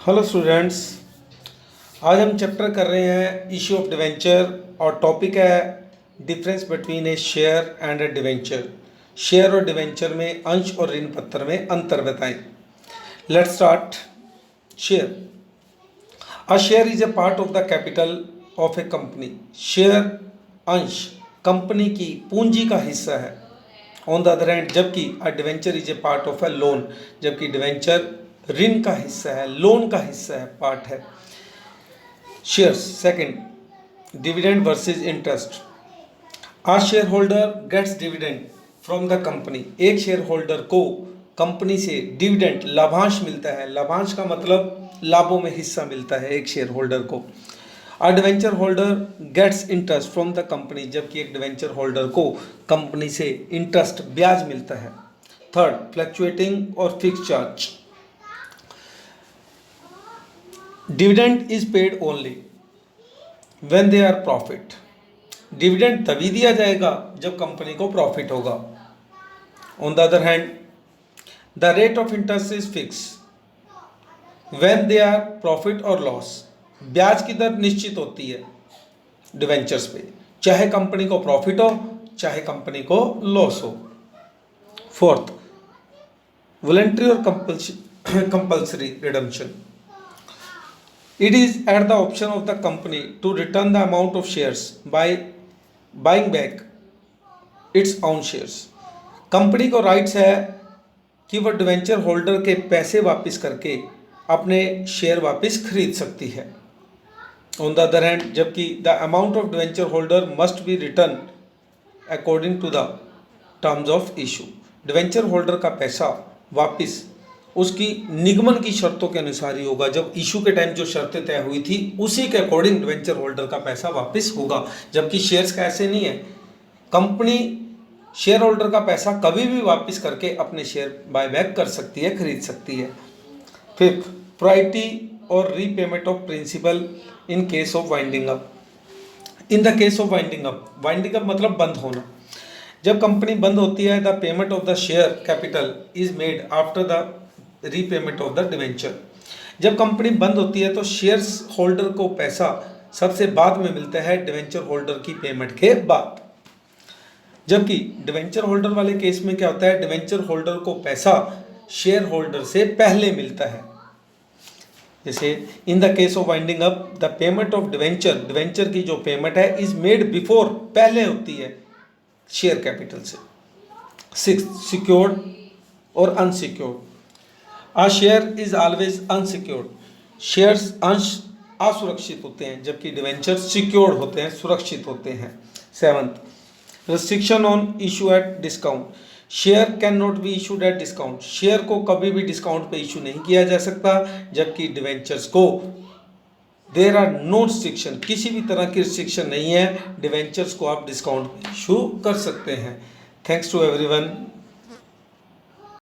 Hello students, आज हम chapter कर रहे हैं इशू ऑफ डिवेंचर और टॉपिक है difference between A share and A debenture. Share और डिवेंचर में अंश और ऋण पत्र में अंतर बताएं। Let's start. Share. A share is a part of the capital of A company. Share अंश कंपनी की पूंजी का हिस्सा है। ऑन द अदर हैंड, जबकि a debenture is a part of a loan, जबकि डिवेंचर ऋण का हिस्सा है, लोन का हिस्सा है, पार्ट है। Shares. Second, dividend versus interest. A shareholder gets dividend from the company. एक शेयर होल्डर को कंपनी से डिविडेंड लाभांश मिलता है। लाभांश का मतलब लाभों में हिस्सा मिलता है एक शेयर होल्डर को। A debenture holder gets interest from the company, जबकि एक डिवेंचर होल्डर को कंपनी से इंटरेस्ट ब्याज मिलता है। थर्ड, फ्लक्चुएटिंग और fix charge. Dividend is paid only when they are profit. Dividend तभी दिया जाएगा जब कंपनी को प्रॉफिट होगा। On the other hand, the rate of interest is fix when they are profit और लॉस। ब्याज की दर निश्चित होती है डिवेंचर्स पे, चाहे कंपनी को प्रॉफिट हो चाहे कंपनी को लॉस हो। फोर्थ, वॉलंटरी और compulsory redemption. It is at the option of the company to return the amount of shares by buying back its own shares. Company को राइट्स है कि वह डिवेंचर होल्डर के पैसे वापस करके अपने शेयर वापस खरीद सकती है। ऑन द अदर हैंड, जबकि the amount of debenture holder must be return according to the terms of issue. Debenture holder का पैसा वापस उसकी निगमन की शर्तों के अनुसार ही होगा। जब इशू के टाइम जो शर्तें तय हुई थी उसी के अकॉर्डिंग डिवेंचर होल्डर का पैसा वापस होगा, जबकि शेयर्स का ऐसे नहीं है। कंपनी शेयर होल्डर का पैसा कभी भी वापस करके अपने शेयर बाय बैक कर सकती है, खरीद सकती है। फिफ्थ, प्रायोरिटी और repayment of principal in case of winding up. In the case of winding up, winding up मतलब बंद होना। जब कंपनी बंद होती है, the payment of the share capital is made after the repayment of the debenture. जब company बंद होती है तो शेयर्स होल्डर को पैसा सबसे बाद में मिलता है, डिवेंचर होल्डर की पेमेंट के बाद। जबकि डिवेंचर होल्डर वाले केस में क्या होता है, डिवेंचर होल्डर को पैसा शेयर होल्डर से पहले मिलता है। जैसे इन the case of winding up, the payment of debenture, debenture की जो पेमेंट है इज मेड बिफोर, पहले होती है शेयर कैपिटल से। सिक्स्थ, सिक्योर्ड और unsecured. A share is always unsecured. Shares अंश असुरक्षित होते हैं, जबकि डिवेंचर सिक्योर्ड होते हैं, सुरक्षित होते हैं। Seventh, restriction on issue at discount. Share can not be issued at discount. Share को कभी भी डिस्काउंट पे इशू नहीं किया जा सकता, जबकि डिवेंचर्स को देयर आर नो रिस्ट्रिक्शन, किसी भी तरह की रिस्ट्रिक्शन नहीं है। डिवेंचर्स को आप डिस्काउंट पे इशू कर सकते हैं। Thanks to everyone.